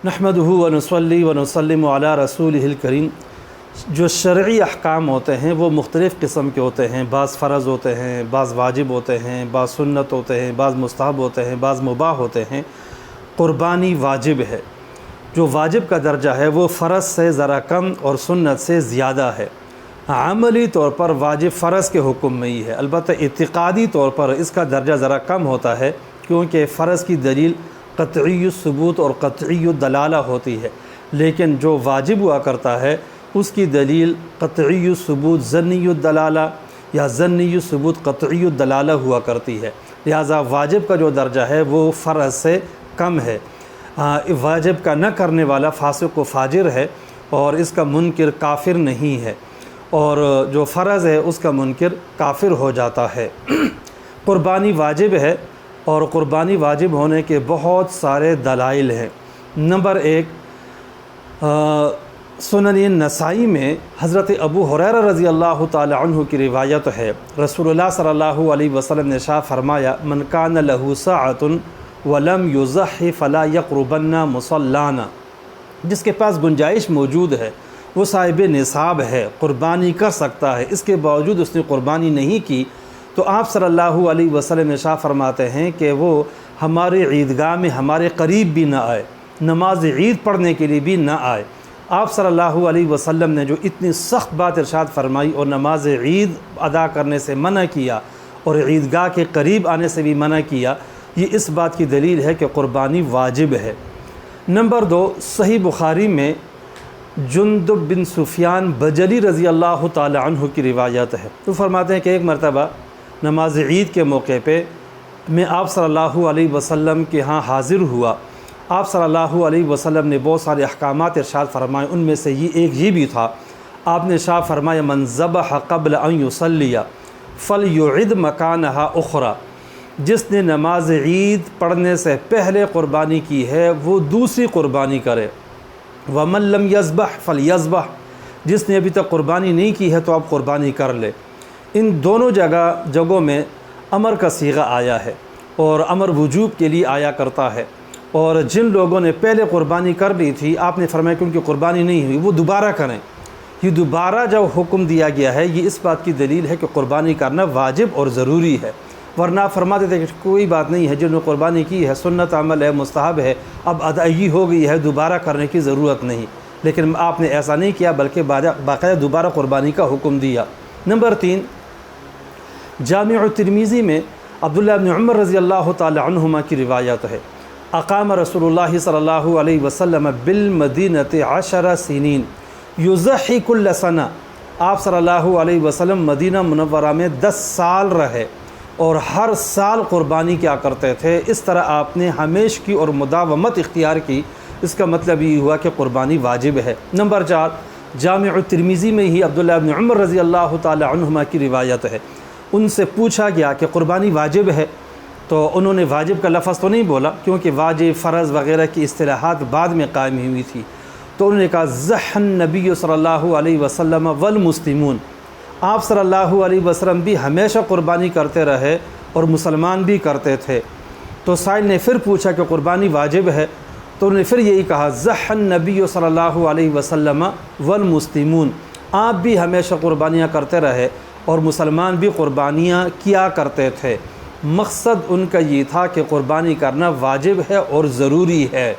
نحمدہ ونصلی ونسلم علی رسولہ الکریم۔ جو شرعی احکام ہوتے ہیں وہ مختلف قسم کے ہوتے ہیں، بعض فرض ہوتے ہیں، بعض واجب ہوتے ہیں، بعض سنت ہوتے ہیں، بعض مستحب ہوتے ہیں، بعض مباح ہوتے ہیں۔ قربانی واجب ہے۔ جو واجب کا درجہ ہے وہ فرض سے ذرا کم اور سنت سے زیادہ ہے۔ عملی طور پر واجب فرض کے حکم میں ہی ہے، البتہ اعتقادی طور پر اس کا درجہ ذرا کم ہوتا ہے، کیونکہ فرض کی دلیل قطعی الثبوت اور قطعی الدلالہ ہوتی ہے، لیکن جو واجب ہوا کرتا ہے اس کی دلیل قطعی الثبوت ظنی الدلالہ یا ظنی الثبوت قطعی الدلالہ ہوا کرتی ہے، لہذا واجب کا جو درجہ ہے وہ فرض سے کم ہے۔ واجب کا نہ کرنے والا فاسق و فاجر ہے اور اس کا منکر کافر نہیں ہے، اور جو فرض ہے اس کا منکر کافر ہو جاتا ہے۔ قربانی واجب ہے، اور قربانی واجب ہونے کے بہت سارے دلائل ہیں۔ نمبر 1، سنن نسائی میں حضرت ابو ہریرہ رضی اللہ تعالی عنہ کی روایت ہے، رسول اللہ صلی اللہ علیہ وسلم نے ارشاد فرمایا، من کان لہ سعۃ ولم یضحی فلا یقربن مصلانا، جس کے پاس گنجائش موجود ہے، وہ صاحب نصاب ہے، قربانی کر سکتا ہے، اس کے باوجود اس نے قربانی نہیں کی، تو آپ صلی اللہ علیہ وسلم ارشاد فرماتے ہیں کہ وہ ہمارے عیدگاہ میں ہمارے قریب بھی نہ آئے، نماز عید پڑھنے کے لیے بھی نہ آئے۔ آپ صلی اللہ علیہ وسلم نے جو اتنی سخت بات ارشاد فرمائی اور نماز عید ادا کرنے سے منع کیا اور عیدگاہ کے قریب آنے سے بھی منع کیا، یہ اس بات کی دلیل ہے کہ قربانی واجب ہے۔ نمبر 2، صحیح بخاری میں جندب بن سفیان بجلی رضی اللہ تعالی عنہ کی روایت ہے، تو فرماتے ہیں کہ ایک مرتبہ نماز عید کے موقع پہ میں آپ صلی اللہ علیہ وسلم کے ہاں حاضر ہوا۔ آپ صلی اللہ علیہ وسلم نے بہت سارے احکامات ارشاد فرمائے، ان میں سے یہ بھی تھا، آپ نے ارشاد فرمایا، من ذبح قبل ان یصلی فلیعد مکانہا اخری، جس نے نماز عید پڑھنے سے پہلے قربانی کی ہے وہ دوسری قربانی کرے، ومن لم یذبح فلیذبح، جس نے ابھی تک قربانی نہیں کی ہے تو آپ قربانی کر لے۔ ان دونوں جگہوں میں امر کا صیغہ آیا ہے، اور امر وجوب کے لیے آیا کرتا ہے، اور جن لوگوں نے پہلے قربانی کر لی تھی آپ نے فرمایا کہ ان کی قربانی نہیں ہوئی وہ دوبارہ کریں۔ یہ دوبارہ جو حکم دیا گیا ہے یہ اس بات کی دلیل ہے کہ قربانی کرنا واجب اور ضروری ہے، ورنہ فرماتے تھے کہ کوئی بات نہیں ہے، جنہوں نے قربانی کی ہے سنت عمل ہے، مستحب ہے، اب ادائیگی ہو گئی ہے، دوبارہ کرنے کی ضرورت نہیں، لیکن آپ نے ایسا نہیں کیا بلکہ باقاعدہ دوبارہ قربانی کا حکم دیا۔ نمبر 3، جامع ترمذی میں عبداللہ بن عمر رضی اللہ تعالی عنہما کی روایت ہے، اقام رسول اللہ صلی اللہ علیہ وسلم بالمدینۃ 10 سنین یضحی کل سنہ، آپ صلی اللہ علیہ وسلم مدینہ منورہ میں 10 سال رہے اور ہر سال قربانی کیا کرتے تھے، اس طرح آپ نے ہمیشگی اور مداومت اختیار کی، اس کا مطلب یہ ہوا کہ قربانی واجب ہے۔ نمبر 4، جامع ترمذی میں ہی عبداللہ بن عمر رضی اللہ تعالی عنہما کی روایت ہے، ان سے پوچھا گیا کہ قربانی واجب ہے، تو انہوں نے واجب کا لفظ تو نہیں بولا کیونکہ واجب فرض وغیرہ کی اصطلاحات بعد میں قائم ہوئی تھی، تو انہوں نے کہا ضحى النبی صلی اللہ علیہ وسلم والمسلمون، آپ صلی اللہ علیہ وسلم بھی ہمیشہ قربانی کرتے رہے اور مسلمان بھی کرتے تھے۔ تو سائل نے پھر پوچھا کہ قربانی واجب ہے، تو انہوں نے پھر یہی کہا ضحى النبی صلی اللہ علیہ وسلم والمسلمون، آپ بھی ہمیشہ قربانیاں کرتے رہے اور مسلمان بھی قربانیاں کیا کرتے تھے۔ مقصد ان کا یہ تھا کہ قربانی کرنا واجب ہے اور ضروری ہے۔